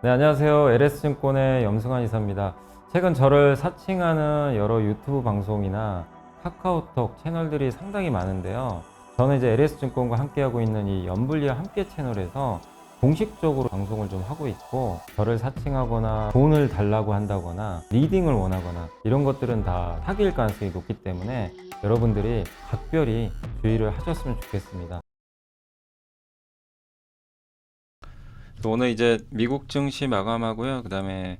네, 안녕하세요. LS증권의 염승환 이사입니다. 최근 저를 사칭하는 여러 유튜브 방송이나 카카오톡 채널들이 상당히 많은데요. 저는 이제 LS증권과 함께하고 있는 이 연불리와 함께 채널에서 공식적으로 방송을 좀 하고 있고, 저를 사칭하거나 돈을 달라고 한다거나 리딩을 원하거나 이런 것들은 다 사기일 가능성이 높기 때문에 여러분들이 각별히 주의를 하셨으면 좋겠습니다. 오늘 이제 미국 증시 마감하고요. 그다음에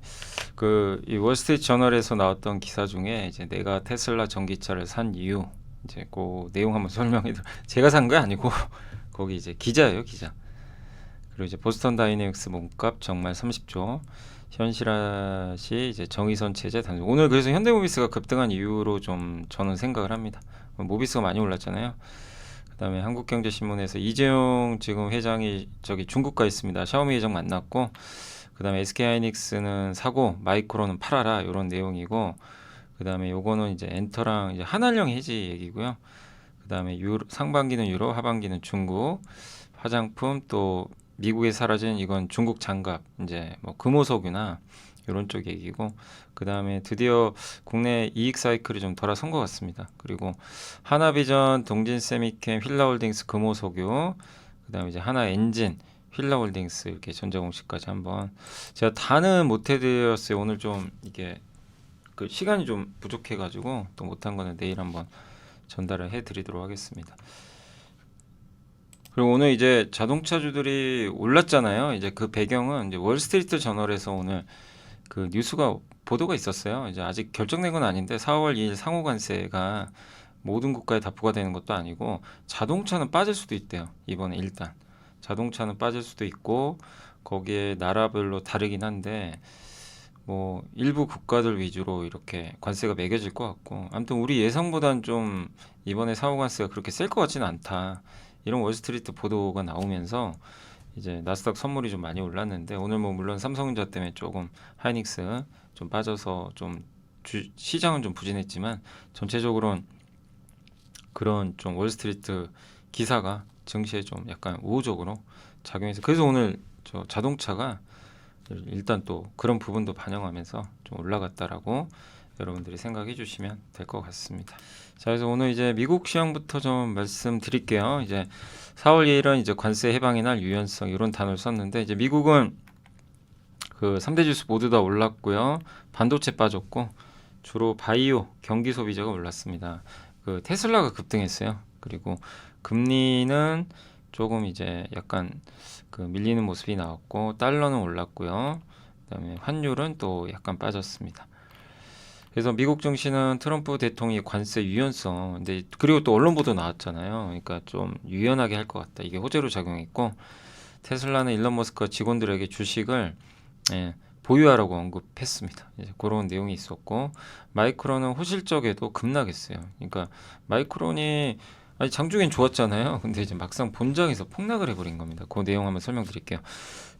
이 월스트리트 저널에서 나왔던 기사 중에 이제 내가 테슬라 전기차를 산 이유, 이제 그 내용 한번 설명해 드려. 제가 산 거 아니고 거기 이제 기자예요, 기자. 그리고 이제 보스턴 다이내믹스 몸값 정말 30조. 현실화시 이제 정의선 체제 단속. 오늘 그래서 현대모비스가 급등한 이유로 좀 저는 생각을 합니다. 모비스가 많이 올랐잖아요. 그다음에 한국경제신문에서 이재용 지금 회장이 저기 중국 가 있습니다. 샤오미 회장 만났고, 그다음에 SK하이닉스는 사고 마이크론은 팔아라 이런 내용이고, 그다음에 요거는 이제 엔터랑 이제 한알령 해지 얘기고요. 그다음에 상반기는 유럽, 하반기는 중국, 화장품 또 미국에 사라진 이건 중국 장갑, 이제 뭐 금호석유나 이런 쪽 얘기고, 그 다음에 드디어 국내 이익 사이클이 좀 돌아선 것 같습니다. 그리고 하나비전, 동진세미캠, 휠라홀딩스, 금호석유, 그 다음에 이제 하나엔진, 휠라홀딩스 이렇게 전자공시까지 한번 제가 다는 못 해드렸어요. 오늘 좀 이게 그 시간이 좀 부족해가지고 또 못한 거는 내일 한번 전달을 해드리도록 하겠습니다. 그리고 오늘 이제 자동차주들이 올랐잖아요. 이제 그 배경은 이제 월스트리트 저널에서 오늘 그 뉴스가 보도가 있었어요. 이제 아직 결정된 건 아닌데 4월 2일 상호 관세가 모든 국가에 다 부과되는 것도 아니고 자동차는 빠질 수도 있대요. 이번에 일단 자동차는 빠질 수도 있고, 거기에 나라별로 다르긴 한데 뭐 일부 국가들 위주로 이렇게 관세가 매겨질 것 같고, 아무튼 우리 예상보단 좀 이번에 상호 관세가 그렇게 셀 것 같지는 않다, 이런 월스트리트 보도가 나오면서 이제 나스닥 선물이 좀 많이 올랐는데, 오늘 뭐 물론 삼성전자 때문에 조금 하이닉스 좀 빠져서 좀 시장은 좀 부진했지만 전체적으로는 그런 좀 월스트리트 기사가 증시에 좀 약간 우호적으로 작용해서, 그래서 오늘 저 자동차가 일단 또 그런 부분도 반영하면서 좀 올라갔다라고 여러분들이 생각해 주시면 될 것 같습니다. 자, 그래서 오늘 이제 미국 시황부터 좀 말씀드릴게요. 이제 4월 2일은 이제 관세 해방의 날, 유연성 이런 단어를 썼는데, 이제 미국은 그 3대 지수 모두 다 올랐고요. 반도체 빠졌고, 주로 바이오, 경기 소비자가 올랐습니다. 그 테슬라가 급등했어요. 그리고 금리는 조금 이제 약간 그 밀리는 모습이 나왔고, 달러는 올랐고요. 그다음에 환율은 또 약간 빠졌습니다. 그래서 미국 증시는 트럼프 대통령이 관세 유연성, 근데 그리고 또 언론 보도 나왔잖아요. 그러니까 좀 유연하게 할 것 같다, 이게 호재로 작용했고, 테슬라는 일론 머스크가 직원들에게 주식을 보유하라고 언급했습니다. 이제 그런 내용이 있었고, 마이크론은 호실적에도 급락했어요. 그러니까 마이크론이 아니 장중엔 좋았잖아요. 근데 이제 막상 본장에서 폭락을 해버린 겁니다. 그 내용 한번 설명드릴게요.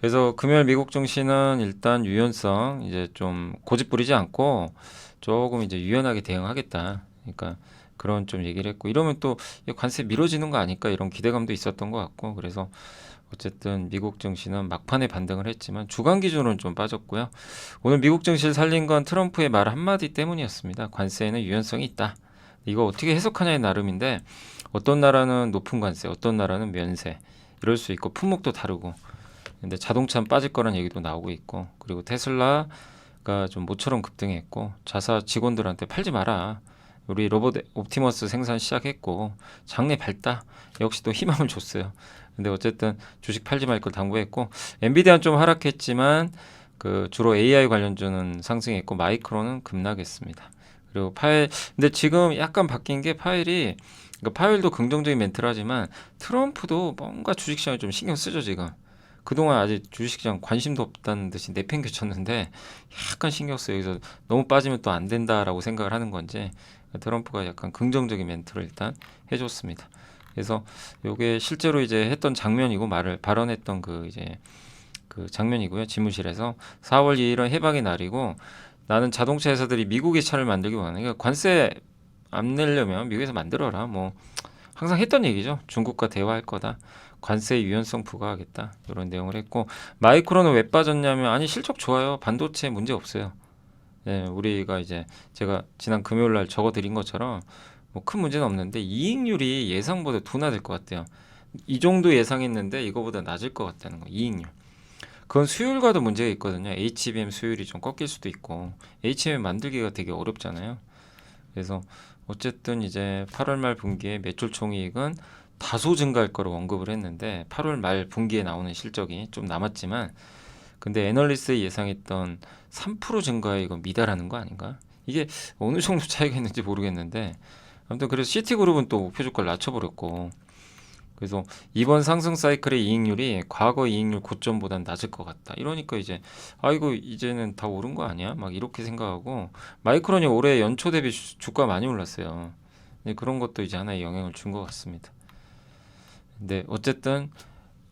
그래서 금요일 미국 증시는 일단 유연성, 이제 좀 고집 부리지 않고 조금 이제 유연하게 대응하겠다, 그러니까 그런 좀 얘기를 했고, 이러면 또 관세 미뤄지는 거 아닐까 이런 기대감도 있었던 것 같고, 그래서 어쨌든 미국 증시는 막판에 반등을 했지만 주간 기준으로는 좀 빠졌고요. 오늘 미국 증시를 살린 건 트럼프의 말 한마디 때문이었습니다. 관세에는 유연성이 있다. 이거 어떻게 해석하냐의 나름인데, 어떤 나라는 높은 관세, 어떤 나라는 면세, 이럴 수 있고 품목도 다르고, 근데 자동차는 빠질 거란 얘기도 나오고 있고, 그리고 테슬라가 좀 모처럼 급등했고, 자사 직원들한테 팔지 마라, 우리 로봇 옵티머스 생산 시작했고 장래 밝다, 역시 또 희망을 줬어요. 근데 어쨌든 주식 팔지 말 걸 당부했고, 엔비디아는 좀 하락했지만 그 주로 AI 관련주는 상승했고, 마이크론은 급락했습니다. 그리고 근데 지금 약간 바뀐 게 파웰이, 그러니까 파웰도 긍정적인 멘트를 하지만 트럼프도 뭔가 주식시장에 좀 신경 쓰죠 지금. 그동안 아직 주식시장 관심도 없다는 듯이 내팽개쳤는데 약간 신경 써요. 그래서 너무 빠지면 또 안 된다라고 생각을 하는 건지, 트럼프가 약간 긍정적인 멘트를 일단 해줬습니다. 그래서 이게 실제로 이제 했던 장면이고, 발언했던 그 이제 그 장면이고요. 지무실에서 4월 2일은 해방의 날이고, 나는 자동차 회사들이 미국의 차를 만들기 원하는, 그러니까 관세 안 내려면 미국에서 만들어라, 뭐 항상 했던 얘기죠. 중국과 대화할 거다. 관세 유연성 부과하겠다 이런 내용을 했고 마이크론은 왜 빠졌냐면 아니 실적 좋아요. 반도체 문제 없어요. 예, 우리가 이제 제가 지난 금요일 날 적어드린 것처럼 뭐 큰 문제는 없는데 이익률이 예상보다 둔화될 것 같아요. 이 정도 예상했는데 이거보다 낮을 것 같다는 거. 이익률. 그건 수율과도 문제가 있거든요. HBM 수율이 좀 꺾일 수도 있고 HBM 만들기가 되게 어렵잖아요. 그래서 어쨌든 이제 8월 말 분기에 매출 총이익은 다소 증가할 거로 언급을 했는데 8월 말 분기에 나오는 실적이 좀 남았지만 근데 애널리스트 예상했던 3% 증가에 이거 미달하는 거 아닌가? 이게 어느 정도 차이가 있는지 모르겠는데 아무튼 그래서 시티그룹은 또 목표 주가를 낮춰버렸고 그래서 이번 상승 사이클의 이익률이 과거 이익률 고점보다는 낮을 것 같다. 이러니까 이제 이거 이제는 다 오른 거 아니야? 막 이렇게 생각하고 마이크론이 올해 연초 대비 주가 많이 올랐어요. 근데 그런 것도 이제 하나의 영향을 준 것 같습니다. 근데 어쨌든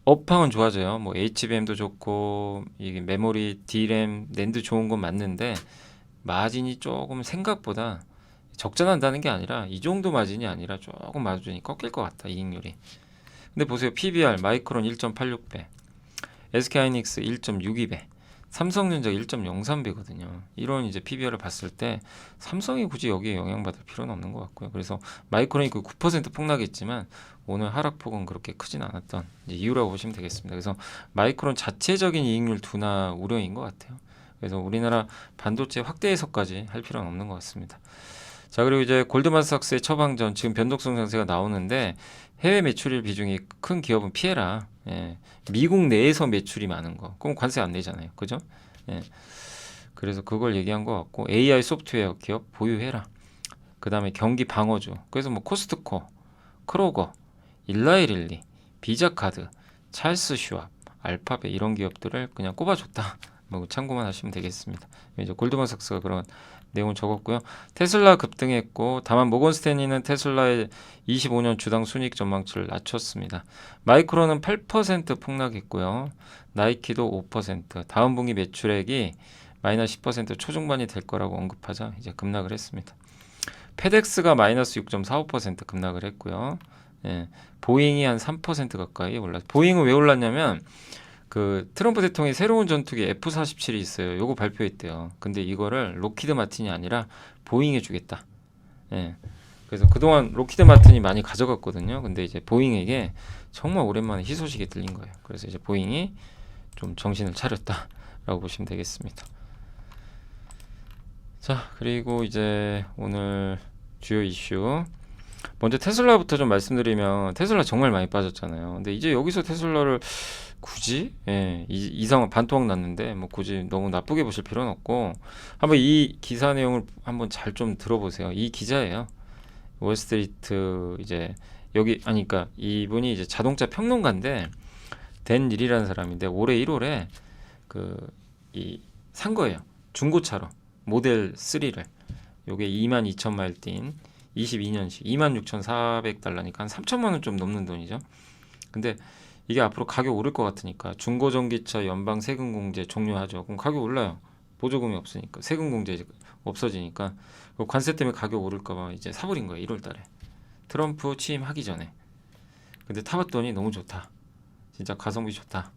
업황은 좋아져요. 뭐 HBM도 좋고 이게 메모리, D램, 낸드 좋은 건 맞는데 마진이 조금 생각보다 적자난다는 게 아니라 이 정도 마진이 아니라 조금 마진이 꺾일 것 같다. 이익률이. 근데 보세요. PBR 마이크론 1.86배, SK하이닉스 1.62배, 삼성전자 1.03배거든요. 이런 이제 PBR을 봤을 때 삼성이 굳이 여기에 영향받을 필요는 없는 것 같고요. 그래서 마이크론이 그 9% 폭락했지만 오늘 하락폭은 그렇게 크진 않았던 이제 이유라고 보시면 되겠습니다. 그래서 마이크론 자체적인 이익률 둔화 우려인 것 같아요. 그래서 우리나라 반도체 확대 해석까지 할 필요는 없는 것 같습니다. 자, 그리고 이제 골드만삭스의 처방전 지금 변동성 상세가 나오는데 해외 매출일 비중이 큰 기업은 피해라. 예. 미국 내에서 매출이 많은 거. 그럼 관세 안 내잖아요. 그죠? 예. 그래서 그걸 얘기한 것 같고 AI 소프트웨어 기업 보유해라. 그 다음에 경기 방어주. 그래서 뭐 코스트코, 크로거, 일라이릴리, 비자카드, 찰스 슈왑, 알파벳 이런 기업들을 그냥 꼽아줬다. 뭐 참고만 하시면 되겠습니다. 이제 골드만삭스가 그런 내용을 적었고요. 테슬라 급등했고 다만 모건스탠리는 테슬라의 25년 주당 순이익 전망치를 낮췄습니다. 마이크론은 8% 폭락했고요. 나이키도 5%. 다음 분기 매출액이 마이너스 10% 초중반이 될 거라고 언급하자 이제 급락을 했습니다. 페덱스가 마이너스 6.45% 급락을 했고요. 예, 보잉이 한 3% 가까이 올랐. 보잉은 왜 올랐냐면 그 트럼프 대통령이 새로운 전투기 F-47이 있어요. 요거 발표했대요. 근데 이거를 로키드 마틴이 아니라 보잉에 주겠다. 예. 그래서 그동안 로키드 마틴이 많이 가져갔거든요. 근데 이제 보잉에게 정말 오랜만에 희소식이 들린 거예요. 그래서 이제 보잉이 좀 정신을 차렸다라고 보시면 되겠습니다. 자, 그리고 이제 오늘 주요 이슈. 먼저 테슬라부터 좀 말씀드리면 테슬라 정말 많이 빠졌잖아요. 근데 이제 여기서 테슬라를 굳이 이 상황 반토막 났는데 뭐 굳이 너무 나쁘게 보실 필요는 없고 한번 이 기사 내용을 한번 잘 좀 들어보세요. 이 기자예요. 월스트리트 이제 여기 아니 그러니까 이분이 이제 자동차 평론가인데 댄 일이라는 사람인데 올해 1월에 그 이 산 거예요. 중고차로 모델 3를 요게 22,000마일 뛴 22년식 26,400달러니까 한 3천만 원 좀 넘는 돈이죠. 근데 이게 앞으로 가격 오를 것 같으니까 중고전기차 연방 세금 공제 종료하죠. 그럼 가격 올라요. 보조금이 없으니까 세금 공제 없어지니까 관세 때문에 가격 오를까봐 이제 사버린 거예요. 1월달에 트럼프 취임하기 전에. 근데 타봤더니 너무 좋다. 진짜 가성비 좋다.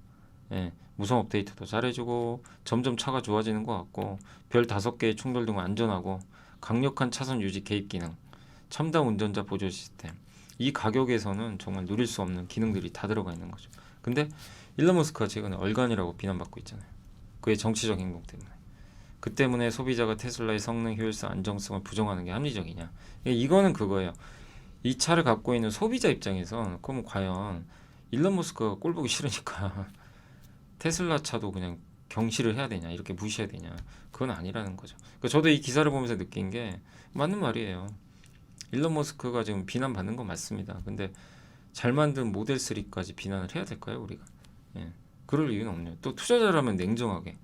예, 무선 업데이트도 잘해주고 점점 차가 좋아지는 것 같고 별 5개의 충돌 등 안전하고 강력한 차선 유지 개입 기능, 첨단 운전자 보조 시스템. 이 가격에서는 정말 누릴 수 없는 기능들이 다 들어가 있는 거죠. 근데 일론 머스크가 최근에 얼간이라고 비난받고 있잖아요. 그의 정치적 행동 때문에. 그 때문에 소비자가 테슬라의 성능, 효율성, 안정성을 부정하는 게 합리적이냐. 이거는 그거예요. 이 차를 갖고 있는 소비자 입장에선 그럼 과연 일론 머스크가 꼴보기 싫으니까 테슬라 차도 그냥 경시를 해야 되냐, 이렇게 무시해야 되냐. 그건 아니라는 거죠. 그러니까 저도 이 기사를 보면서 느낀 게 맞는 말이에요. 일론 머스크가 지금 비난받는 건 맞습니다. 근데 잘 만든 모델 3까지 비난을 해야 될까요, 우리가? 예. 그럴 이유는 없네요. 또 투자자라면 냉정하게.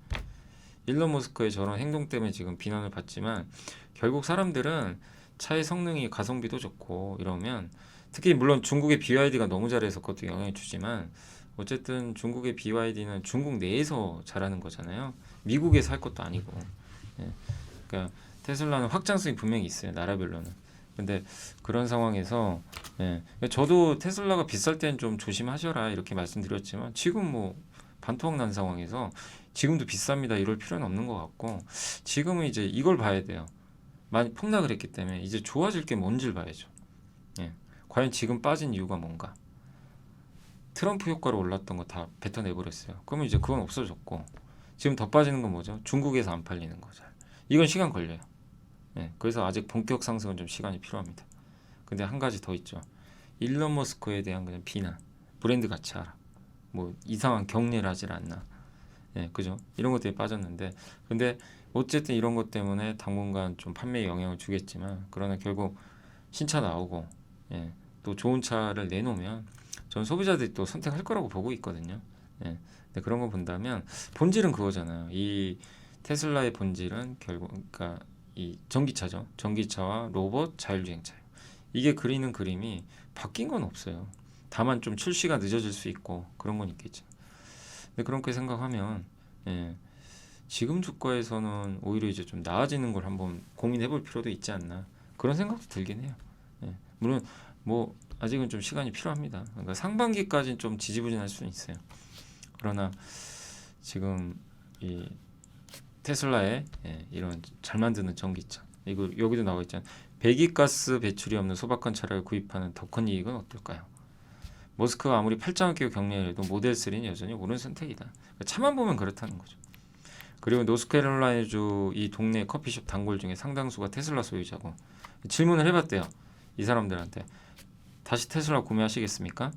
일론 머스크의 저런 행동 때문에 지금 비난을 받지만 결국 사람들은 차의 성능이 가성비도 좋고 이러면 특히 물론 중국의 BYD가 너무 잘해서 그것도 영향을 주지만 어쨌든 중국의 BYD는 중국 내에서 잘하는 거잖아요. 미국에서 할 것도 아니고. 예. 그러니까 테슬라는 확장성이 분명히 있어요. 나라별로는. 근데 그런 상황에서 예, 저도 테슬라가 비쌀 땐 좀 조심하셔라 이렇게 말씀드렸지만 지금 뭐 반토막 난 상황에서 지금도 비쌉니다 이럴 필요는 없는 것 같고 지금은 이제 이걸 봐야 돼요. 많이 폭락을 했기 때문에 이제 좋아질 게 뭔지를 봐야죠. 예. 과연 지금 빠진 이유가 뭔가? 트럼프 효과로 올랐던 거 다 뱉어내버렸어요. 그러면 이제 그건 없어졌고 지금 더 빠지는 건 뭐죠? 중국에서 안 팔리는 거죠. 이건 시간 걸려요. 예. 그래서 아직 본격 상승은 좀 시간이 필요합니다. 근데 한 가지 더 있죠. 일론 머스크에 대한 그냥 비난, 브랜드 가치 알아. 뭐 이상한 경례를 하질 않나. 예, 그죠? 이런 것 때문에 빠졌는데, 근데 어쨌든 이런 것 때문에 당분간 좀 판매에 영향을 주겠지만, 그러나 결국 신차 나오고, 예, 또 좋은 차를 내놓으면 전 소비자들이 또 선택할 거라고 보고 있거든요. 예, 근데 그런 거 본다면 본질은 그거잖아요. 이 테슬라의 본질은 결국, 그러니까 이 전기차죠. 전기차와 로봇, 자율주행차. 이게 그리는 그림이 바뀐 건 없어요. 다만 좀 출시가 늦어질 수 있고 그런 건 있겠죠. 근데 그렇게 생각하면 예, 지금 주가에서는 오히려 이제 좀 나아지는 걸 한번 고민해 볼 필요도 있지 않나 그런 생각도 들긴 해요. 예, 물론 뭐 아직은 좀 시간이 필요합니다. 그러니까 상반기까지는 좀 지지부진할 수는 있어요. 그러나 지금 이 테슬라의 예, 이런 잘 만드는 전기차 이거 여기도 나와 있잖아요. 배기가스 배출이 없는 소박한 차량을 구입하는 더 큰 이익은 어떨까요? 머스크가 아무리 팔짱을 끼고 격려해도 모델 3는 여전히 옳은 선택이다. 그러니까 차만 보면 그렇다는 거죠. 그리고 노스캐롤라이나주 이 동네 커피숍 단골 중에 상당수가 테슬라 소유자고 질문을 해봤대요. 이 사람들한테 다시 테슬라 구매하시겠습니까?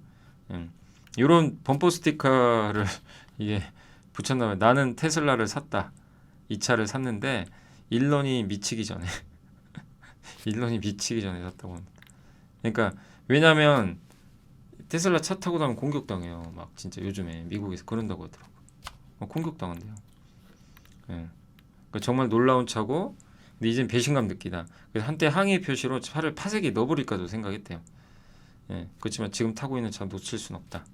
이런 범퍼 스티커를 이게 붙였나봐요. 나는 테슬라를 샀다. 이 차를 샀는데 일론이 미치기 전에 일론이 미치기 전에 샀다고 합니다. 그러니까 왜냐하면 테슬라 차 타고 나면 공격당해요. 막 진짜 요즘에 미국에서 그런다고 하더라고. 공격당한대요. 예. 그러니까 정말 놀라운 차고, 근데 이젠 배신감 느끼다. 그래서 한때 항의 표시로 차를 파쇄기에 넣어버릴까도 생각했대요. 예. 그렇지만 지금 타고 있는 차 놓칠 순 없다.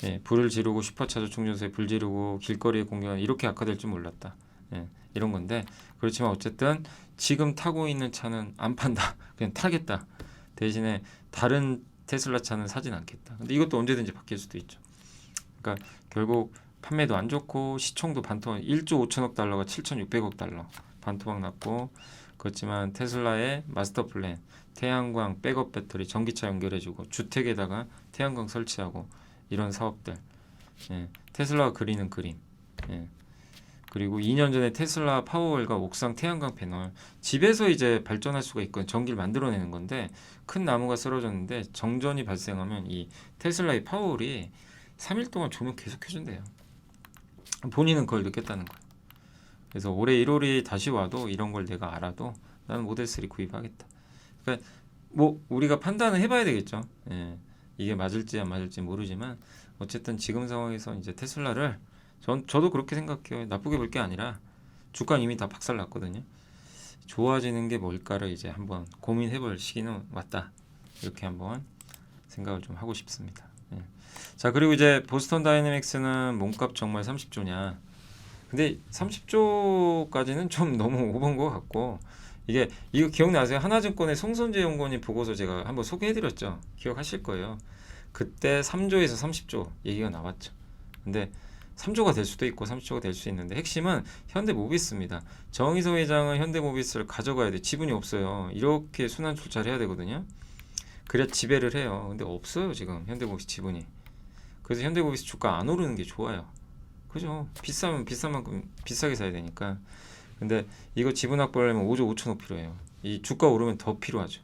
예. 불을 지르고 슈퍼차저 충전소에 불 지르고 길거리에 공격하는 이렇게 악화될 줄 몰랐다. 예. 이런 건데 그렇지만 어쨌든 지금 타고 있는 차는 안 판다. 그냥 타겠다. 대신에 다른 테슬라 차는 사진 않겠다. 근데 이것도 언제든지 바뀔 수도 있죠. 그러니까 결국 판매도 안 좋고 시총도 반토막 1조 5천억 달러가 7,600억 달러 반토막 났고 그렇지만 테슬라의 마스터 플랜 태양광 백업 배터리 전기차 연결해주고 주택에다가 태양광 설치하고 이런 사업들 예, 테슬라가 그리는 그림 예, 그리고 2년 전에 테슬라 파워월과 옥상 태양광 패널 집에서 이제 발전할 수가 있건 전기를 만들어내는 건데 큰 나무가 쓰러졌는데 정전이 발생하면 이 테슬라의 파워월이 3일 동안 조명 계속 해준대요. 본인은 그걸 느꼈다는 거예요. 그래서 올해 1월이 다시 와도 이런 걸 내가 알아도 나는 모델 3 구입하겠다. 그러니까 뭐 우리가 판단을 해봐야 되겠죠. 예, 이게 맞을지 안 맞을지 모르지만 어쨌든 지금 상황에서 이제 테슬라를 저도 그렇게 생각해요. 나쁘게 볼 게 아니라 주가 이미 다 박살났거든요. 좋아지는 게 뭘까를 이제 한번 고민해볼 시기는 왔다. 이렇게 한번 생각을 좀 하고 싶습니다. 예. 자 그리고 이제 보스턴 다이내믹스는 몸값 정말 30조냐? 근데 30조까지는 좀 너무 오버인 것 같고 이거 기억나세요? 하나증권의 송선재 연구원님 보고서 제가 한번 소개해드렸죠. 기억하실 거예요. 그때 3조에서 30조 얘기가 나왔죠. 근데 3조가 될 수도 있고 30조가 될 수 있는데 핵심은 현대모비스입니다. 정의서 회장은 현대모비스를 가져가야 돼. 지분이 없어요. 이렇게 순환 출자를 해야 되거든요. 그래야 지배를 해요. 근데 없어요 지금 현대모비스 지분이. 그래서 현대모비스 주가 안 오르는 게 좋아요. 그죠? 비싸면 비싼 만큼 비싸게 사야 되니까. 근데 이거 지분 확보하려면 5조 5천억 필요해요. 이 주가 오르면 더 필요하죠.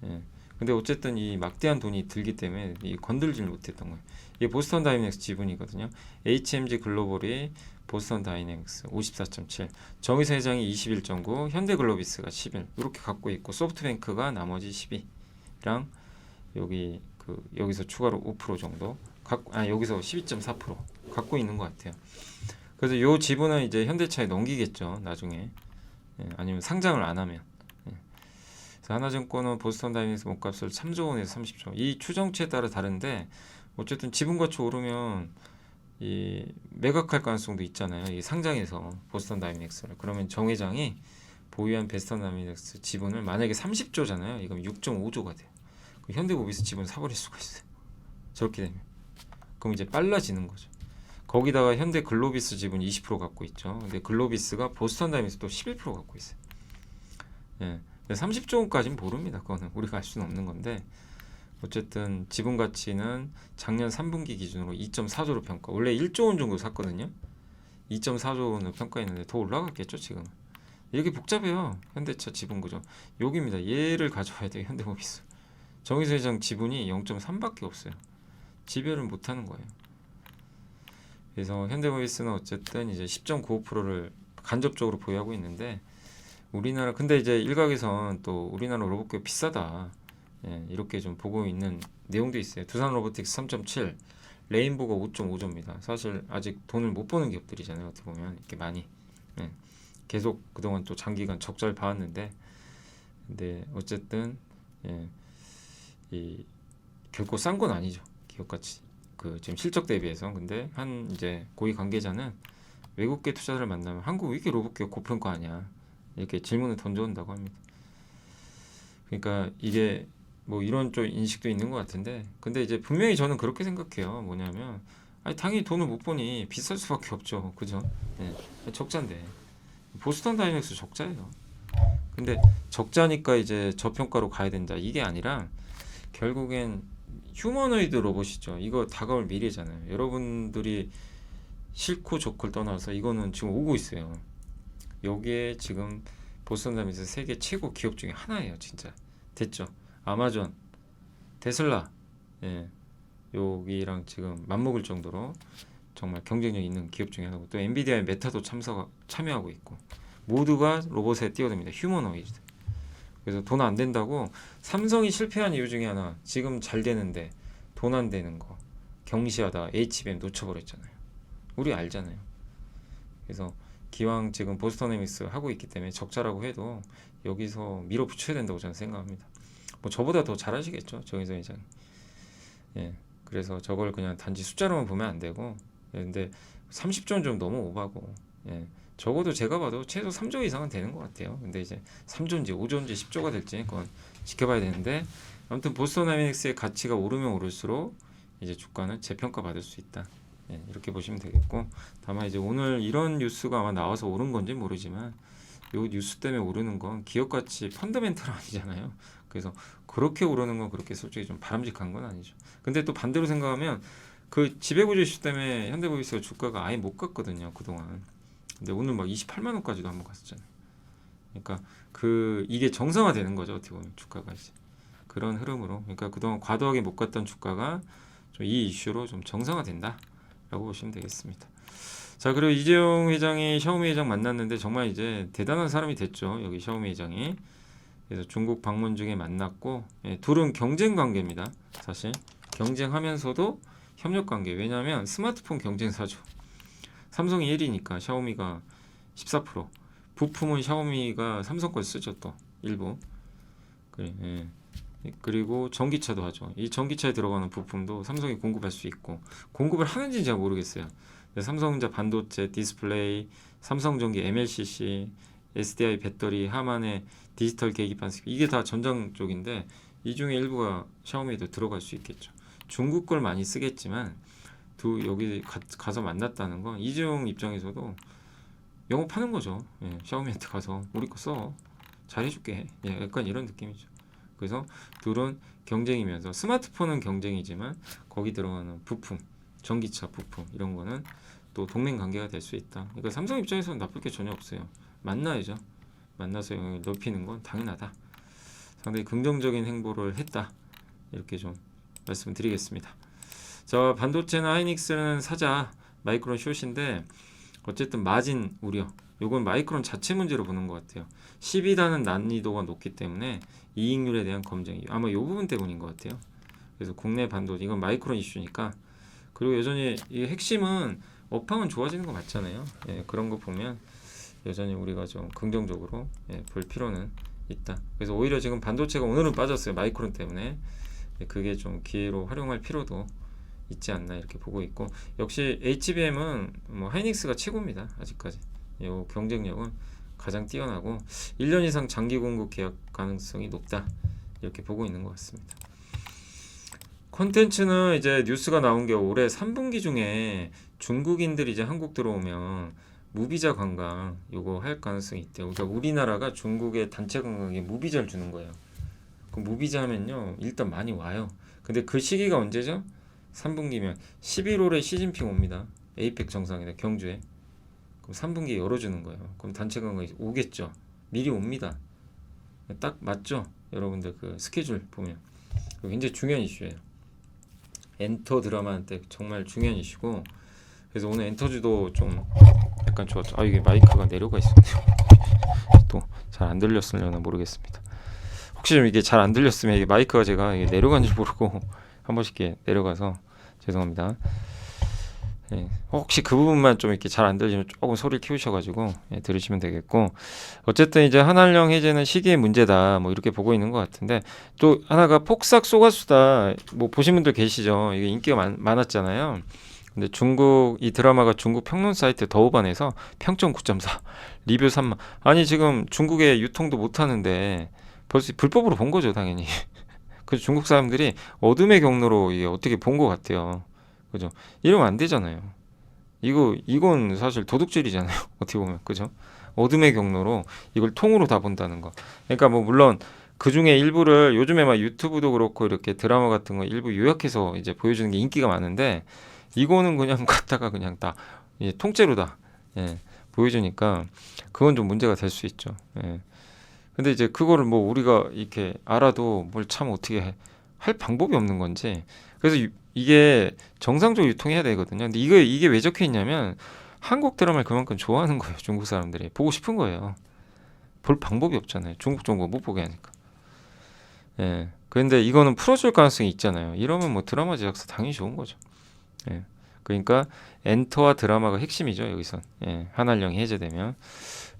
예. 근데 어쨌든 이 막대한 돈이 들기 때문에 이 건들지를 못했던 거예요. 이게 보스턴 다이내믹스 지분이거든요. HMG 글로벌이 보스턴 다이내믹스 54.7, 정의서 회장이 21.9, 현대글로비스가 11 이렇게 갖고 있고 소프트뱅크가 나머지 12랑 여기서 추가로 5% 정도 여기서 12.4% 갖고 있는 것 같아요. 그래서 요 지분은 이제 현대차에 넘기겠죠 나중에. 예, 아니면 상장을 안 하면. 예. 그래서 하나증권은 보스턴 다이내믹스 몸값을 3조 원에서 30조 이 추정치에 따라 다른데 어쨌든 지분 가치 오르면 이 매각할 가능성도 있잖아요. 이 상장에서 보스턴 다이내믹스를 그러면 정 회장이 보유한 베스턴다이내믹스 지분을 만약에 30조잖아요. 이건 6.5조가 돼요. 현대모비스 지분 사버릴 수가 있어요. 저렇게 되면. 그럼 이제 빨라지는 거죠. 거기다가 현대글로비스 지분 20% 갖고 있죠. 근데 글로비스가 보스턴다이내믹스 또 11% 갖고 있어요. 예. 30조 원까지는 모릅니다. 그거는 우리가 알 수는 없는 건데 어쨌든 지분 가치는 작년 3분기 기준으로 2.4조로 평가. 원래 1조 원 정도 샀거든요. 2.4조 원으로 평가했는데 더 올라갔겠죠 지금. 이렇게 복잡해요. 현대차 지분 구조. 여기입니다. 얘를 가져와야 돼요. 현대모비스. 정의서 회장 지분이 0.3밖에 없어요. 지배를 못하는 거예요. 그래서 현대모비스는 어쨌든 이제 10.95%를 간접적으로 보유하고 있는데 우리나라 근데 이제 일각에선 또 우리나라 로봇기업 비싸다. 예, 이렇게 좀 보고 있는 내용도 있어요. 두산 로보틱스 3.7, 레인보가 5.5조입니다. 사실 아직 돈을 못 버는 기업들이잖아요. 어떻게 보면 이렇게 많이 예, 계속 그동안 또 장기간 적자를 봐왔는데, 근데 어쨌든 예, 이 결코 싼 건 아니죠. 기업가치 그 지금 실적 대비해서. 근데 한 이제 고위 관계자는 외국계 투자자를 만나면 한국 왜 이렇게 로봇기업 고평가하냐 이렇게 질문을 던져온다고 합니다. 그러니까 이게 뭐 이런 좀 인식도 있는 것 같은데, 근데 이제 분명히 저는 그렇게 생각해요. 뭐냐면 아니 당연히 돈을 못 버니 비쌀 수밖에 없죠. 그죠? 예, 적자인데 보스턴 다이내믹스 적자예요. 근데 적자니까 이제 저평가로 가야 된다 이게 아니라 결국엔 휴머노이드 로봇이죠. 이거 다가올 미래잖아요. 여러분들이 싫고 좋고를 떠나서 이거는 지금 오고 있어요. 여기에 지금 보스턴 다이내믹스 세계 최고 기업 중에 하나예요. 진짜 됐죠. 아마존, 테슬라, 예, 여기랑 지금 맞먹을 정도로 정말 경쟁력 있는 기업 중에 하나고, 또 엔비디아의 메타도 참여하고 있고, 모두가 로봇에 뛰어듭니다. 휴머노이드. 그래서 돈 안 된다고 삼성이 실패한 이유 중에 하나, 지금 잘 되는데 돈 안 되는 거 경시하다 HBM 놓쳐버렸잖아요. 우리 알잖아요. 그래서 기왕 지금 보스턴에믹스 하고 있기 때문에 적자라고 해도 여기서 밀어붙여야 된다고 저는 생각합니다. 뭐 저보다 더 잘하시겠죠, 정의선 회장. 예, 그래서 저걸 그냥 단지 숫자로만 보면 안 되고, 예, 근데 30조는 좀 너무 오바고, 예, 적어도 제가 봐도 최소 3조 이상은 되는 것 같아요. 근데 이제 3조인지 5조인지 10조가 될지 그건 지켜봐야 되는데, 아무튼 보스턴 다이내믹스의 가치가 오르면 오를수록 이제 주가는 재평가 받을 수 있다. 예, 이렇게 보시면 되겠고, 다만 이제 오늘 이런 뉴스가 아마 나와서 오른 건지 모르지만 요 뉴스 때문에 오르는 건 기업 가치 펀더멘털 아니잖아요. 그래서 그렇게 오르는 건 그렇게 솔직히 좀 바람직한 건 아니죠. 근데 또 반대로 생각하면 그 지배구조 이슈 때문에 현대모비스가 주가가 아예 못 갔거든요, 그동안. 근데 오늘 막 28만 원까지도 한번 갔었잖아요. 그러니까 그 이게 정상화되는 거죠, 어떻게 보면 주가가 이제 그런 흐름으로. 그러니까 그동안 과도하게 못 갔던 주가가 좀 이 이슈로 좀 정상화된다라고 보시면 되겠습니다. 자, 그리고 이재용 회장이 샤오미 회장 만났는데 정말 이제 대단한 사람이 됐죠, 여기 샤오미 회장이. 그래서 중국 방문 중에 만났고, 예, 둘은 경쟁 관계입니다. 사실 경쟁하면서도 협력 관계. 왜냐하면 스마트폰 경쟁사죠. 삼성이 1위니까 샤오미가 14%. 부품은 샤오미가 삼성 걸 쓰죠, 또 일부. 그래, 예. 그리고 전기차도 하죠. 이 전기차에 들어가는 부품도 삼성이 공급할 수 있고, 공급을 하는지는 잘 모르겠어요. 삼성전자 반도체, 디스플레이, 삼성전기 MLCC, SDI 배터리, 하만의 디지털 계기판, 이게 다 전장 쪽인데 이 중에 일부가 샤오미에도 들어갈 수 있겠죠. 중국 걸 많이 쓰겠지만 여기 가서 만났다는 건 이재용 입장에서도 영업하는 거죠. 예, 샤오미한테 가서 우리 거 써, 잘해줄게. 예, 약간 이런 느낌이죠. 그래서 둘은 경쟁이면서 스마트폰은 경쟁이지만 거기 들어가는 부품, 전기차 부품 이런 거는 또 동맹 관계가 될 수 있다. 그러니까 삼성 입장에서는 나쁠 게 전혀 없어요. 만나야죠. 만나서 영향을 높이는 건 당연하다. 상당히 긍정적인 행보를 했다. 이렇게 좀 말씀을 드리겠습니다. 자, 반도체나 하이닉스는 사자, 마이크론 숏인데 어쨌든 마진 우려. 요건 마이크론 자체 문제로 보는 것 같아요. 12단은 난이도가 높기 때문에 이익률에 대한 검증이 아마 요 부분 때문인 것 같아요. 그래서 국내 반도체, 이건 마이크론 이슈니까. 그리고 여전히 이 핵심은 업황은 좋아지는 거 맞잖아요. 예, 그런 거 보면 여전히 우리가 좀 긍정적으로 볼 필요는 있다. 그래서 오히려 지금 반도체가 오늘은 빠졌어요, 마이크론 때문에. 그게 좀 기회로 활용할 필요도 있지 않나 이렇게 보고 있고, 역시 HBM은 뭐 하이닉스가 최고입니다. 아직까지 요 경쟁력은 가장 뛰어나고 1년 이상 장기 공급 계약 가능성이 높다 이렇게 보고 있는 것 같습니다. 콘텐츠는 이제 뉴스가 나온 게 올해 3분기 중에 중국인들이 이제 한국 들어오면 무비자 관광 요거 할 가능성이 있대요. 그러니까 우리나라가 중국에 단체 관광에 무비자를 주는 거예요. 그 무비자 하면요 일단 많이 와요. 근데 그 시기가 언제죠? 3분기면 11월에 시진핑 옵니다. 에이펙 정상회담 경주에. 그럼 3분기에 열어주는 거예요. 그럼 단체 관광이 오겠죠. 미리 옵니다. 딱 맞죠? 여러분들 그 스케줄 보면 굉장히 중요한 이슈예요. 엔터 드라마한테 정말 중요한 이슈고, 그래서 오늘 엔터주도 좀 약간 좋았죠. 아 이게 마이크가 내려가 있었네요. 또 잘 안 들렸으려나 모르겠습니다. 혹시 좀 이게 잘 안 들렸으면 이게 마이크가 제가 이게 내려간 줄 모르고 한 번씩 이렇게 내려가서 죄송합니다. 예, 혹시 그 부분만 좀 이렇게 잘 안 들리면 조금 소리를 키우셔가지고 들으시면 되겠고, 어쨌든 이제 한한령 해제는 시기의 문제다 뭐 이렇게 보고 있는 것 같은데, 또 하나가 폭삭 쏘가수다 뭐 보신 분들 계시죠? 이게 인기가 많았잖아요. 근데 중국 이 드라마가 중국 평론 사이트 더우반에서 평점 9.4 리뷰 3만. 아니 지금 중국에 유통도 못 하는데 벌써 불법으로 본 거죠 당연히. 그래서 중국 사람들이 어둠의 경로로 이게 어떻게 본 것 같아요. 그죠? 이러면 안 되잖아요. 이건 사실 도둑질이잖아요. 어떻게 보면. 그죠? 어둠의 경로로 이걸 통으로 다 본다는 거. 그러니까 뭐 물론 그 중에 일부를 요즘에 막 유튜브도 그렇고 이렇게 드라마 같은 거 일부 요약해서 이제 보여주는 게 인기가 많은데, 이거는 그냥 갖다가 그냥 다 통째로 다 보여주니까 그건 좀 문제가 될 수 있죠. 근데 이제 그거를 뭐 우리가 이렇게 알아도 뭘 참 어떻게 할 방법이 없는 건지. 그래서 이게 정상적으로 유통해야 되거든요. 근데 이게 왜 적혀 있냐면 한국 드라마를 그만큼 좋아하는 거예요. 중국 사람들이 보고 싶은 거예요. 볼 방법이 없잖아요. 중국 정보 못 보게 하니까. 그런데 이거는 풀어줄 가능성이 있잖아요. 이러면 뭐 드라마 제작사 당연히 좋은 거죠. 그러니까 엔터와 드라마가 핵심이죠 여기선. 한한령이 해제되면.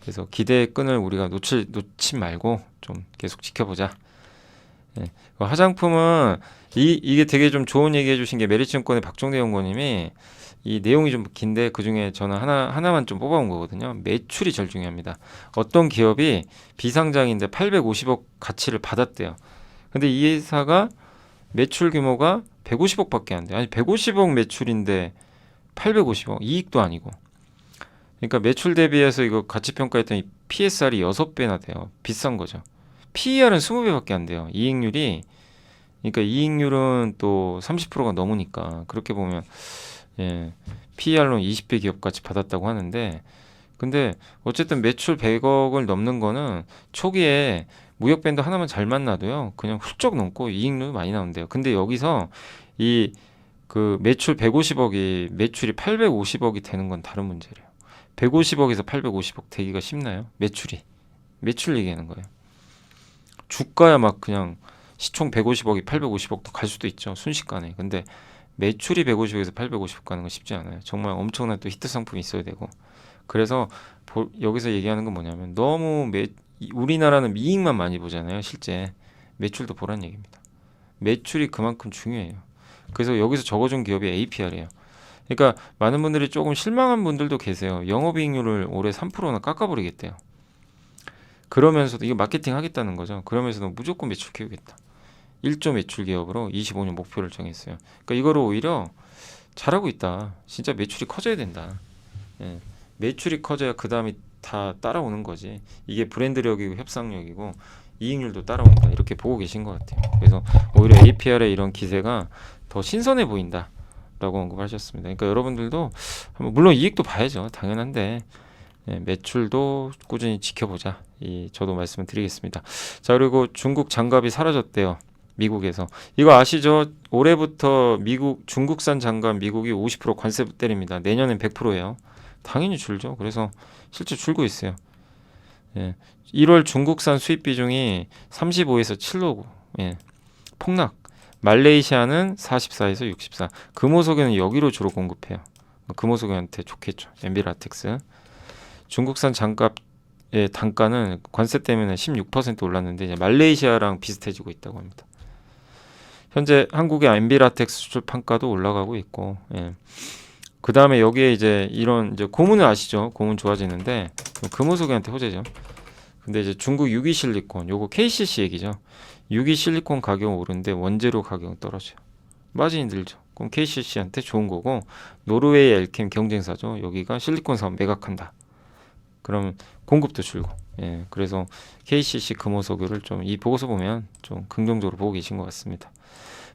그래서 기대의 끈을 우리가 놓지 말고 좀 계속 지켜보자. 화장품은 이게 되게 좀 좋은 얘기 해주신 게 메리츠증권의 박종대 연구원님이, 이 내용이 좀 긴데 그 중에 저는 하나만 좀 뽑아온 거거든요. 매출이 제일 중요합니다. 어떤 기업이 비상장인데 850억 가치를 받았대요. 근데 이 회사가 매출 규모가 150억밖에 안 돼. 아니 150억 매출인데 850억 이익도 아니고. 그러니까 매출 대비해서 이거 가치 평가했더니 PSR이 6배나 돼요. 비싼 거죠. PER은 20배밖에 안 돼요. 그러니까 이익률은 또 30%가 넘으니까 그렇게 보면 PER로는 20배 기업가치 받았다고 하는데, 근데 어쨌든 매출 100억을 넘는 거는 초기에 무역 밴드 하나만 잘 만나도요 그냥 훌쩍 넘고 이익률 많이 나온대요. 근데 여기서 그 매출 150억이 매출이 850억이 되는 건 다른 문제래요. 150억에서 850억 되기가 쉽나요? 매출 얘기하는 거예요. 주가야 막 그냥 시총 150억이 850억도 갈 수도 있죠, 순식간에. 근데 매출이 150억에서 850억 가는 건 쉽지 않아요. 정말 엄청난 또 히트 상품이 있어야 되고. 그래서 여기서 얘기하는 건 뭐냐면, 너무 우리나라는 이익만 많이 보잖아요. 실제 매출도 보란 얘기입니다. 매출이 그만큼 중요해요. 그래서 여기서 적어준 기업이 APR이에요. 그러니까 많은 분들이 조금 실망한 분들도 계세요. 영업이익률을 올해 3%나 깎아버리겠대요. 그러면서도 이거 마케팅 하겠다는 거죠. 그러면서도 무조건 매출 키우겠다. 1조 매출 기업으로 25년 목표를 정했어요. 그러니까 이거를 오히려 잘하고 있다. 진짜 매출이 커져야 된다. 매출이 커져야 그 다음이 다 따라오는 거지. 이게 브랜드력이고 협상력이고 이익률도 따라온다. 이렇게 보고 계신 것 같아요. 그래서 오히려 APR의 이런 기세가 더 신선해 보인다 라고 언급하셨습니다. 그러니까 여러분들도 물론 이익도 봐야죠. 당연한데 매출도 꾸준히 지켜보자. 저도 말씀을 드리겠습니다. 자, 그리고 중국 장갑이 사라졌대요. 미국에서. 이거 아시죠? 올해부터 중국산 장갑 미국이 50% 관세 때립니다. 내년엔 100%예요. 당연히 줄죠. 그래서 실제 줄고 있어요. 1월 중국산 수입 비중이 35에서 7로 폭락. 말레이시아는 44에서 64. 금호석유는 여기로 주로 공급해요. 금호석유한테 좋겠죠. 엔비라텍스. 중국산 장갑의 단가는 관세 때문에 16% 올랐는데 이제 말레이시아랑 비슷해지고 있다고 합니다. 현재 한국의 엔비라텍스 수출 판가도 올라가고 있고, 그 다음에 여기에 이제 이런 이제 고문을 아시죠? 고문 좋아지는데 그럼 금호석유한테 호재죠. 근데 이제 중국 유기 실리콘, 요거 KCC 얘기죠. 유기 실리콘 가격은 오르는데 원재료 가격은 떨어져요. 마진이 늘죠. 그럼 KCC한테 좋은 거고, 노르웨이 엘캠 경쟁사죠. 여기가 실리콘 사업 매각한다. 그러면 공급도 줄고. 예, 그래서 KCC 금호석유를 좀 이 보고서 보면 좀 긍정적으로 보고 계신 것 같습니다.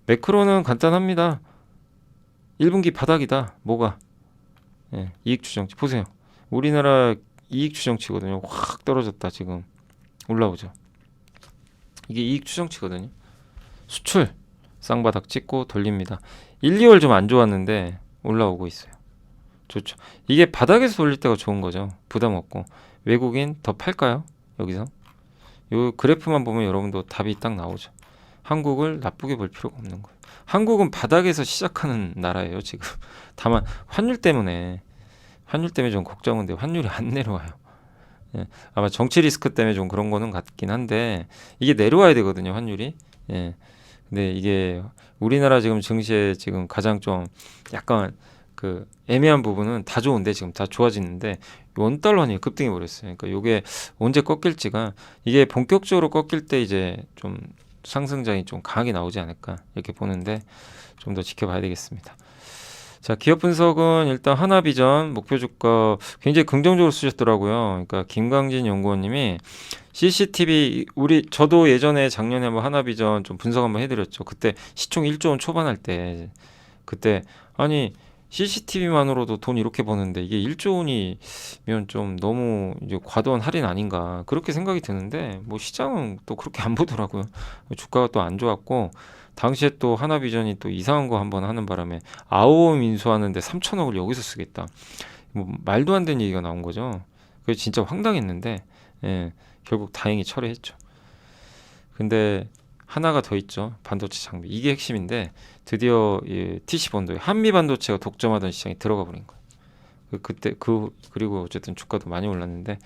매크로는 간단합니다. 1분기 바닥이다. 뭐가? 예, 이익 추정치 보세요. 우리나라 이익 추정치거든요. 확 떨어졌다 지금 올라오죠. 이게 이익 추정치거든요. 수출 쌍바닥 찍고 돌립니다. 1, 2월 좀 안 좋았는데 올라오고 있어요. 좋죠. 이게 바닥에서 돌릴 때가 좋은 거죠. 부담 없고. 외국인 더 팔까요? 여기서 요 그래프만 보면 여러분도 답이 딱 나오죠. 한국을 나쁘게 볼 필요가 없는 거예요. 한국은 바닥에서 시작하는 나라예요 지금. 다만 환율 때문에 좀 걱정인데 환율이 안 내려와요. 예, 아마 정치 리스크 때문에 좀 그런 거는 같긴 한데 이게 내려와야 되거든요 환율이. 예, 근데 이게 우리나라 지금 증시에 지금 가장 좀 약간 그 애매한 부분은 다 좋은데 지금 다 좋아지는데 원달러 환율이 급등해 버렸어요. 그러니까 이게 언제 꺾일지가 이게 본격적으로 꺾일 때 이제 좀 상승장이 좀 강하게 나오지 않을까 이렇게 보는데 좀 더 지켜봐야 되겠습니다. 자, 기업 분석은 일단 하나비전 목표 주가 굉장히 긍정적으로 쓰셨더라고요. 그러니까 김광진 연구원님이 CCTV 저도 예전에 작년에 한번 하나비전 좀 분석 한번 해드렸죠. 그때 시총 1조 원 초반할 때 그때 아니 CCTV만으로도 돈 이렇게 버는데 이게 1조 원이면 좀 너무 이제 과도한 할인 아닌가 그렇게 생각이 드는데 뭐 시장은 또 그렇게 안 보더라고요. 주가가 또 안 좋았고 당시에 또 하나비전이 또 이상한 거 한번 하는 바람에 아오음 인수하는데 3천억을 여기서 쓰겠다. 뭐 말도 안 되는 얘기가 나온 거죠. 그래서 진짜 황당했는데 예, 결국 다행히 철회했죠. 근데 하나가 더 있죠. 반도체 장비. 이게 핵심인데 드디어 이 TC 본도에 한미 반도체가 독점하던 시장에 들어가 버린 거예요. 그리고 어쨌든 주가도 많이 올랐는데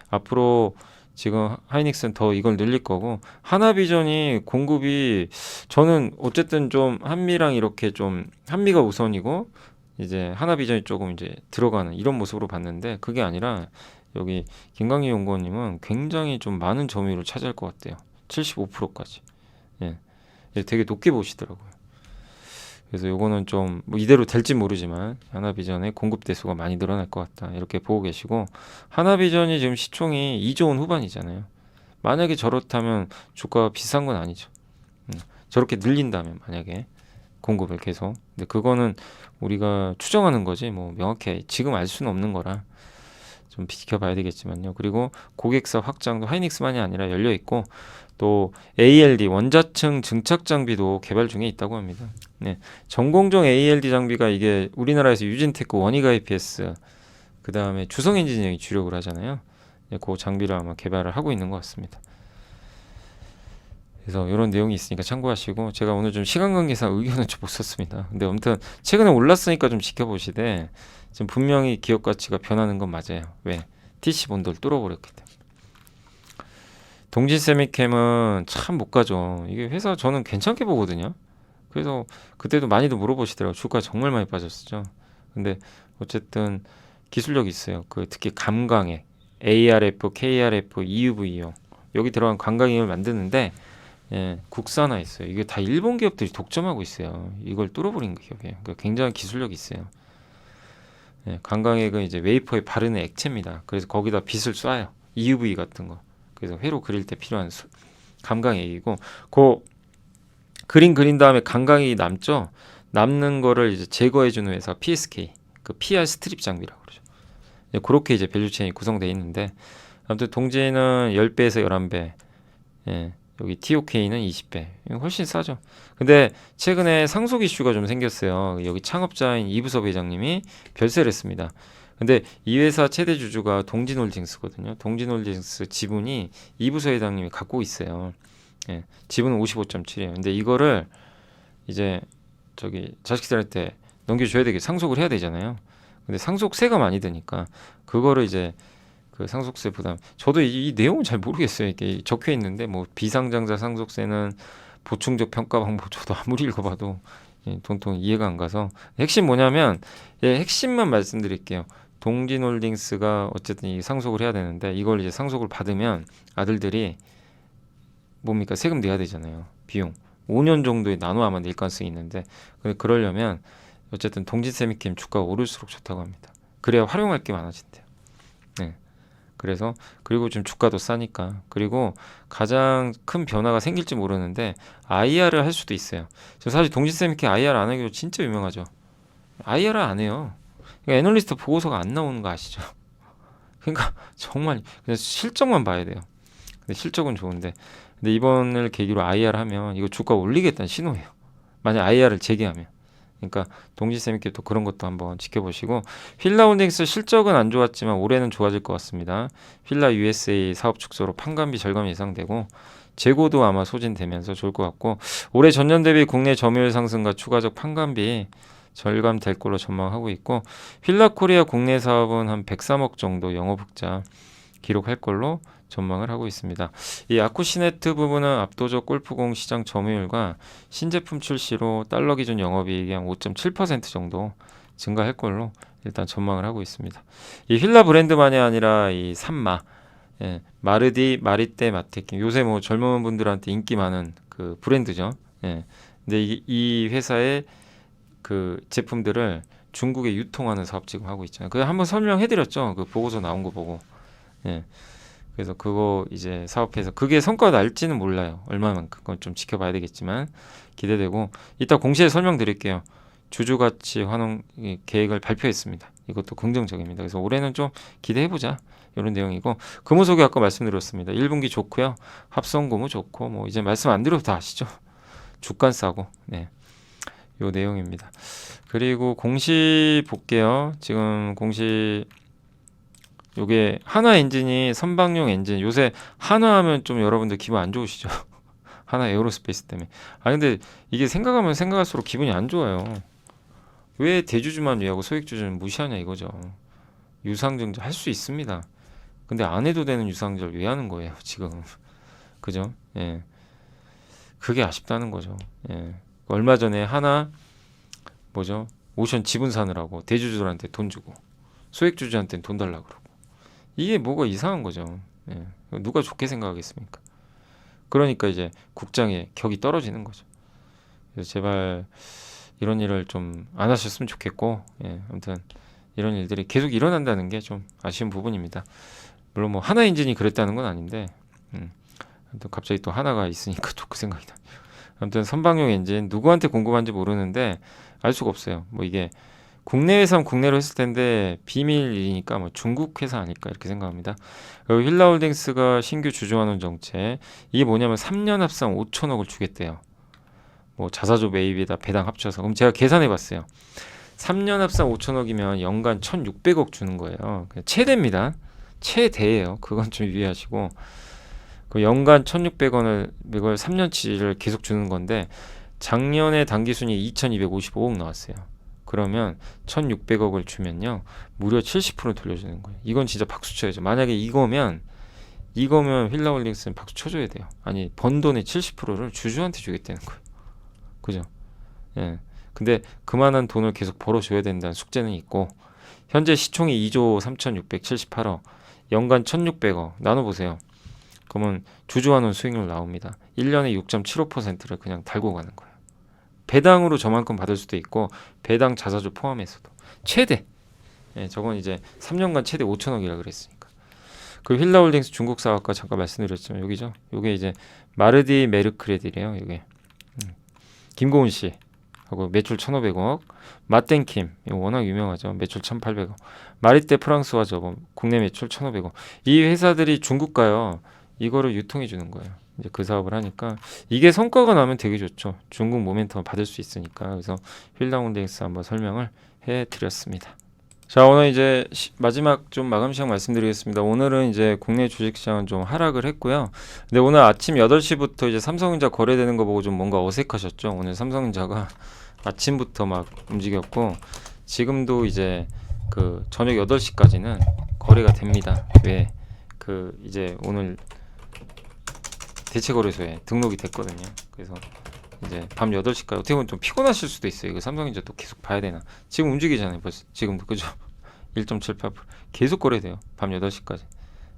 앞으로 지금 하이닉스는 더 이걸 늘릴 거고 하나비전이 공급이 저는 어쨌든 좀 한미랑 이렇게 좀 한미가 우선이고 이제 하나비전이 조금 이제 들어가는 이런 모습으로 봤는데 그게 아니라 여기 김광희 연구원님은 굉장히 좀 많은 점유율을 차지할 것 같대요. 75%까지. 예. 되게 높게 보시더라고요. 그래서 요거는 좀 뭐 이대로 될지 모르지만 하나비전의 공급 대수가 많이 늘어날 것 같다 이렇게 보고 계시고 하나비전이 지금 시총이 2조 원 후반이잖아요. 만약에 저렇다면 주가가 비싼 건 아니죠. 저렇게 늘린다면 만약에 공급을 계속 근데 그거는 우리가 추정하는 거지 뭐 명확히 지금 알 수는 없는 거라 좀 지켜봐야 되겠지만요. 그리고 고객사 확장도 하이닉스만이 아니라 열려 있고 또 ALD 원자층 증착 장비도 개발 중에 있다고 합니다. 네, 전공정 ALD 장비가 이게 우리나라에서 유진테크 원익 IPS 그 다음에 주성 엔지니어링이 주력을 하잖아요. 네, 그 장비를 아마 개발을 하고 있는 것 같습니다. 그래서 이런 내용이 있으니까 참고하시고 제가 오늘 좀 시간 관계상 의견은 좀 못 썼습니다. 근데 아무튼 최근에 올랐으니까 좀 지켜보시되 지금 분명히 기업 가치가 변하는 건 맞아요. 왜? TC 본도를 뚫어버렸기 때문에. 동진세미캠은 참 못 가죠. 이게 회사 저는 괜찮게 보거든요. 그래서 그때도 많이도 물어보시더라고요. 주가 정말 많이 빠졌었죠. 근데 어쨌든 기술력이 있어요. 그 특히 감광액, ARF, KRF, EUV요. 여기 들어간 감광액을 만드는데 예, 국산화 있어요. 이게 다 일본 기업들이 독점하고 있어요. 이걸 뚫어버린 기업이에요. 그러니까 굉장히 기술력이 있어요. 예, 감광액은 이제 웨이퍼에 바르는 액체입니다. 그래서 거기다 빛을 쏴요. EUV 같은 거. 그래서 회로 그릴 때 필요한 감광액이고 그 그린 다음에 감광액이 남죠. 남는 거를 이제 제거해 주는 회사 PSK 그 PR 스트립 장비라고 그러죠. 그렇게 이제 밸류체인이 구성되어 있는데 아무튼 동진은 10배에서 11배 예, 여기 TOK는 20배 훨씬 싸죠. 근데 최근에 상속 이슈가 좀 생겼어요. 여기 창업자인 이부섭 회장님이 별세를 했습니다. 근데 이 회사 최대 주주가 동진홀딩스거든요. 동진홀딩스 지분이 이부서 회장님이 갖고 있어요. 예, 지분은 55.7이에요. 근데 이거를 이제 저기 자식들한테 넘겨줘야 되게 상속을 해야 되잖아요. 근데 상속세가 많이 드니까 그거를 이제 그 상속세 부담. 저도 이 내용은 잘 모르겠어요. 이게 적혀 있는데 뭐 비상장자 상속세는 보충적 평가 방법 저도 아무리 읽어봐도 도통 이해가 안 가서 핵심 뭐냐면 핵심만 말씀드릴게요. 동진홀딩스가 어쨌든 이 상속을 해야 되는데 이걸 이제 상속을 받으면 아들들이 뭡니까 세금 내야 되잖아요. 비용 5년 정도에 나눠 아마 낼 가능성이 있는데 근데 그러려면 어쨌든 동진세미캠 주가가 오를수록 좋다고 합니다. 그래야 활용할 게 많아진대요. 네. 그래서 그리고 좀 주가도 싸니까 그리고 가장 큰 변화가 생길지 모르는데 IR을 할 수도 있어요. 저 사실 동진세미캠 IR 안 하기로 진짜 유명하죠. IR을 안 해요. 그러니까 애널리스트 보고서가 안 나오는 거 아시죠? 그러니까 정말 그냥 실적만 봐야 돼요. 근데 실적은 좋은데 근데 이번을 계기로 IR 하면 이거 주가 올리겠다는 신호예요. 만약 IR을 재개하면. 그러니까 동지쌤께 또 그런 것도 한번 지켜보시고 휠라홀딩스 실적은 안 좋았지만 올해는 좋아질 것 같습니다. 휠라 USA 사업 축소로 판관비 절감 예상되고 재고도 아마 소진되면서 좋을 것 같고 올해 전년 대비 국내 점유율 상승과 추가적 판관비 절감될 걸로 전망하고 있고 휠라코리아 국내 사업은 한 103억 정도 영업 흑자 기록할 걸로 전망을 하고 있습니다. 이 아쿠시네트 부분은 압도적 골프공 시장 점유율과 신제품 출시로 달러 기준 영업이익이 한 5.7% 정도 증가할 걸로 일단 전망을 하고 있습니다. 이 휠라 브랜드만이 아니라 이 산마, 예, 마르디, 마리떼, 마테킴 요새 뭐 젊은 분들한테 인기 많은 그 브랜드죠. 예. 근데 이 회사의 그 제품들을 중국에 유통하는 사업 지금 하고 있잖아요. 그거 한번 설명해드렸죠. 그 보고서 나온 거 보고. 예. 그래서 그거 이제 사업해서 그게 성과가 날지는 몰라요. 얼마만큼 그건 좀 지켜봐야 되겠지만 기대되고 이따 공시에 설명드릴게요. 주주가치 환원 계획을 발표했습니다. 이것도 긍정적입니다. 그래서 올해는 좀 기대해보자 이런 내용이고 금호 소개 아까 말씀드렸습니다. 1분기 좋고요. 합성고무 좋고 뭐 이제 말씀 안 드려도 다 아시죠. 주가 싸고 네. 요 내용입니다. 그리고 공시 볼게요. 지금 공시 요게 한화 엔진이 선박용 엔진 요새 한화 하면 좀 여러분들 기분 안 좋으시죠? 한화 에어로스페이스 때문에. 아 근데 이게 생각하면 생각할수록 기분이 안 좋아요. 왜 대주주만 위하고 소액주주는 무시하냐 이거죠. 유상증자 할 수 있습니다. 근데 안 해도 되는 유상증자를 왜 하는 거예요 지금. 그죠? 예. 그게 아쉽다는 거죠. 예. 얼마 전에 하나 뭐죠? 오션 지분 사느라고 대주주들한테 돈 주고 소액주주한테는 돈 달라고 그러고 이게 뭐가 이상한 거죠. 예. 누가 좋게 생각하겠습니까? 그러니까 이제 국장의 격이 떨어지는 거죠. 그래서 제발 이런 일을 좀 안 하셨으면 좋겠고, 예. 아무튼 이런 일들이 계속 일어난다는 게 좀 아쉬운 부분입니다. 물론 뭐 하나 엔진이 그랬다는 건 아닌데, 아무튼 갑자기 또 하나가 있으니까 또 그 생각이 나. 아무튼 선박용 엔진 누구한테 궁금한지 모르는데 알 수가 없어요. 뭐 이게 국내 회사는 국내로 했을 텐데 비밀이니까 뭐 중국 회사 아닐까 이렇게 생각합니다. 그리고 휠라홀딩스가 신규 주주환원 정책 이게 뭐냐면 3년 합상 5천억을 주겠대요. 뭐 자사주 매입에다 배당 합쳐서 그럼 제가 계산해봤어요. 3년 합상 5천억이면 연간 1,600억 주는 거예요. 최대입니다. 최대예요. 그건 좀 유의하시고 그 연간 1,600원을 이걸 3년치를 계속 주는 건데 작년에 당기순이 2,255억 나왔어요. 그러면 1,600억을 주면요 무려 70% 돌려주는 거예요. 이건 진짜 박수 쳐야죠. 만약에 이거면 휠라홀딩스는 박수 쳐줘야 돼요. 아니 번 돈의 70%를 주주한테 주겠다는 거예요. 그죠? 예. 근데 그만한 돈을 계속 벌어줘야 된다는 숙제는 있고 현재 시총이 2조 3,678억 연간 1,600억 나눠보세요. 그러면 주주환원 수익률 나옵니다. 1년에 6.75%를 그냥 달고 가는 거예요. 배당으로 저만큼 받을 수도 있고 배당 자사주 포함해서도 최대 저건 이제 3년간 최대 5천억이라 그랬으니까 그 휠라홀딩스 중국 사업 아까 잠깐 말씀드렸지만 여기죠. 요게 이제 마르디 메르크레딜이에요. 이게 김고은 씨 하고 매출 1,500억 마땡킴 이거 워낙 유명하죠. 매출 1,800억 마리떼 프랑스와 저거 국내 매출 1,500억 이 회사들이 중국 가요. 이거를 유통해 주는 거예요. 이제 그 사업을 하니까 이게 성과가 나면 되게 좋죠. 중국 모멘텀을 받을 수 있으니까. 그래서 휠라홀딩스 한번 설명을 해드렸습니다. 자 오늘 이제 마지막 좀 마감 시간 말씀드리겠습니다. 오늘은 이제 국내 주식시장은 좀 하락을 했고요. 근데 오늘 아침 8시부터 이제 삼성전자 거래되는 거 보고 좀 뭔가 어색하셨죠. 오늘 삼성전자가 아침부터 막 움직였고 지금도 이제 그 저녁 8시까지는 거래가 됩니다. 왜? 그 이제 오늘 대체거래소에 등록이 됐거든요. 그래서 이제 밤 8시까지 어떻게 보면 좀 피곤하실 수도 있어요. 이거 삼성전자 또 계속 봐야 되나. 지금 움직이잖아요. 벌써 지금도 그죠? 1.78% 계속 거래돼요. 밤 8시까지.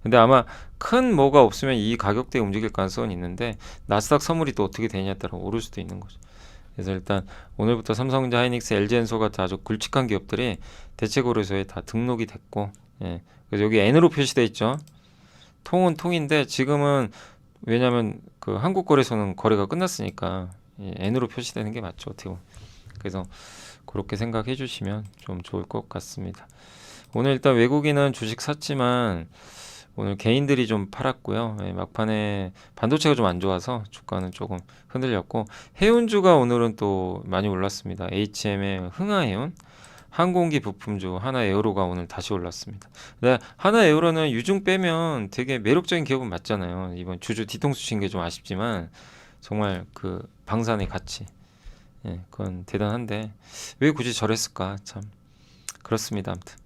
근데 아마 큰 뭐가 없으면 이 가격대에 움직일 가능성은 있는데 나스닥 선물이 또 어떻게 되냐에 따라 오를 수도 있는 거죠. 그래서 일단 오늘부터 삼성전자, 하이닉스, LG엔소 같은 아주 굵직한 기업들이 대체거래소에 다 등록이 됐고, 예. 그래서 여기 N으로 표시돼 있죠. 통은 통인데 지금은 왜냐하면 그 한국거래소는 거래가 끝났으니까 N으로 표시되는 게 맞죠, 어떻게 보면. 그래서 그렇게 생각해 주시면 좀 좋을 것 같습니다. 오늘 일단 외국인은 주식 샀지만 오늘 개인들이 좀 팔았고요. 막판에 반도체가 좀 안 좋아서 주가는 조금 흔들렸고, 해운주가 오늘은 또 많이 올랐습니다. HM의 흥하해운, 항공기 부품주 하나에어로가 오늘 다시 올랐습니다. 근데 하나에어로는 유중 빼면 되게 매력적인 기업은 맞잖아요. 이번 주주 뒤통수 친 게 좀 아쉽지만 정말 그 방산의 가치, 그건 대단한데 왜 굳이 저랬을까 참 그렇습니다. 아무튼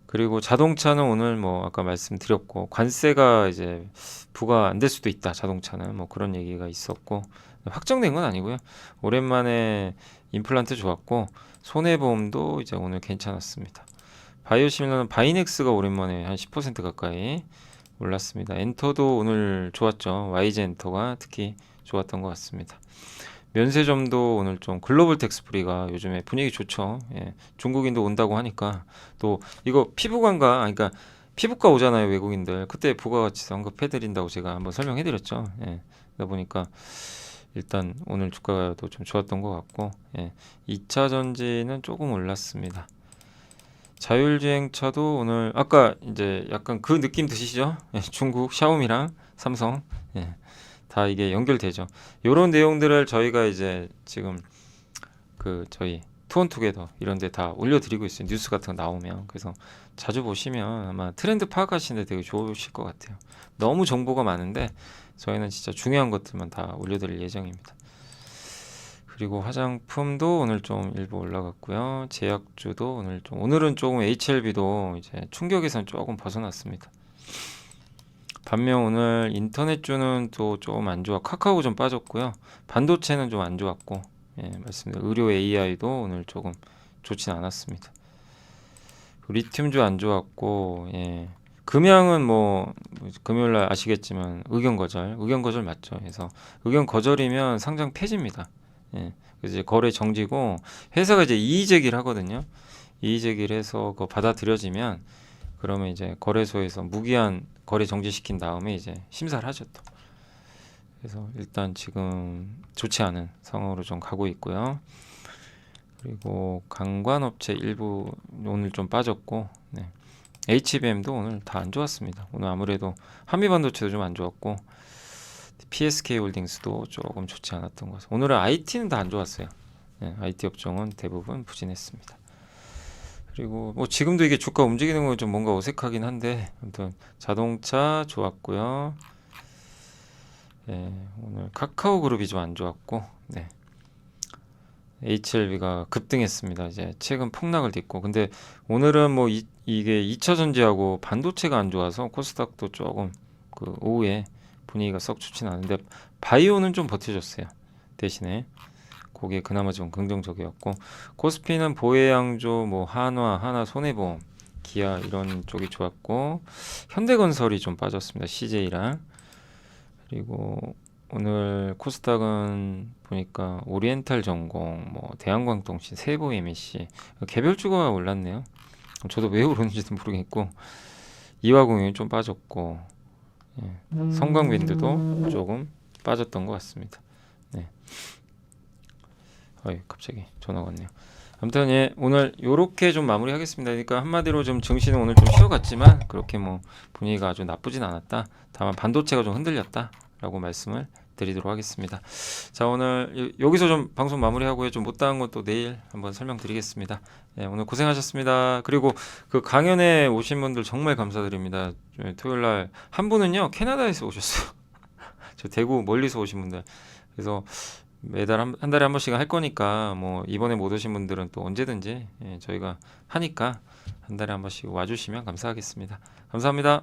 그리고 자동차는 오늘 뭐 아까 말씀드렸고 관세가 이제 부과 안 될 수도 있다. 자동차는 뭐 그런 얘기가 있었고 확정된 건 아니고요. 오랜만에 임플란트 좋았고 손해보험도 이제 오늘 괜찮았습니다. 바이오시밀러는 바이넥스가 오랜만에 한 10% 가까이 올랐습니다. 엔터도 오늘 좋았죠. YG 엔터가 특히 좋았던 것 같습니다. 면세점도 오늘 좀 글로벌 텍스프리가 요즘에 분위기 좋죠. 중국인도 온다고 하니까 또 이거 피부관과 그러니까 피부과 오잖아요, 외국인들. 그때 부가가치 언급해드린다고 제가 한번 설명해드렸죠. 그러다 보니까 일단 오늘 주가도 좀 좋았던 것 같고, 2차 전지는 조금 올랐습니다. 자율주행차도 오늘 아까 이제 약간 그 느낌 드시죠? 중국 샤오미랑 삼성. 다 이게 연결되죠. 이런 내용들을 저희가 이제 지금 그 저희 투원투게더 이런 데 다 올려드리고 있어요. 뉴스 같은 거 나오면. 그래서 자주 보시면 아마 트렌드 파악하시는데 되게 좋으실 것 같아요. 너무 정보가 많은데 저희는 진짜 중요한 것들만 다 올려드릴 예정입니다. 그리고 화장품도 오늘 좀 일부 올라갔고요. 제약주도 오늘은 조금 HLB도 이제 충격에선 조금 벗어났습니다. 반면 오늘 인터넷주는 또 좀 안 좋아. 카카오 좀 빠졌고요. 반도체는 좀 안 좋았고, 맞습니다. 의료 AI도 오늘 조금 좋진 않았습니다. 리튬주 안 좋았고, 금양은 뭐 금요일날 아시겠지만 의견 거절 맞죠. 그래서 의견 거절이면 상장 폐지입니다. 그래서 이제 거래 정지고 회사가 이제 이의 제기를 하거든요. 이의 제기를 해서 그거 받아들여지면 그러면 이제 거래소에서 무기한 거래 정지시킨 다음에 이제 심사를 하죠 또. 그래서 일단 지금 좋지 않은 상황으로 좀 가고 있고요. 그리고 강관업체 일부 오늘 좀 빠졌고, HBM도 오늘 다 안 좋았습니다. 오늘 아무래도 한미반도체도 좀 안 좋았고, PSK홀딩스도 조금 좋지 않았던 것 같아요. 오늘은 IT는 다 안 좋았어요. IT 업종은 대부분 부진했습니다. 그리고 뭐 지금도 이게 주가 움직이는 건 좀 뭔가 어색하긴 한데 아무튼 자동차 좋았고요. 오늘 카카오그룹이 좀 안 좋았고, HLB가 급등했습니다. 이제 최근 폭락을 딛고 근데 오늘은 뭐 이게 2차 전지하고 반도체가 안 좋아서 코스닥도 조금 그 오후에 분위기가 썩 좋진 않은데 바이오는 좀 버텨줬어요. 대신에 그게 그나마 좀 긍정적이었고 코스피는 보혜양조, 뭐 하나 손해보험, 기아 이런 쪽이 좋았고 현대건설이 좀 빠졌습니다. CJ랑. 그리고 오늘 코스닥은 보니까 오리엔탈 전공, 뭐 대한광통신, 세보 MSC 개별주가 올랐네요. 저도 왜 오르는지도 모르겠고 이화공영이 좀 빠졌고, 성광윈드도 조금 빠졌던 것 같습니다. 갑자기 전화가 왔네요. 아무튼 오늘 요렇게 좀 마무리하겠습니다. 그러니까 한마디로 좀 증시는 오늘 좀 쉬어갔지만 그렇게 뭐 분위기가 아주 나쁘진 않았다. 다만 반도체가 좀 흔들렸다라고 말씀을 드리도록 하겠습니다. 자, 오늘 여기서 좀 방송 마무리하고요. 좀 못다한 것도 내일 한번 설명드리겠습니다. 오늘 고생하셨습니다. 그리고 그 강연에 오신 분들 정말 감사드립니다. 토요일날 한 분은요 캐나다에서 오셨어요. 저 대구 멀리서 오신 분들. 그래서 매달 한 달에 한 번씩 할 거니까 뭐 이번에 못 오신 분들은 또 언제든지 저희가 하니까 한 달에 한 번씩 와주시면 감사하겠습니다. 감사합니다.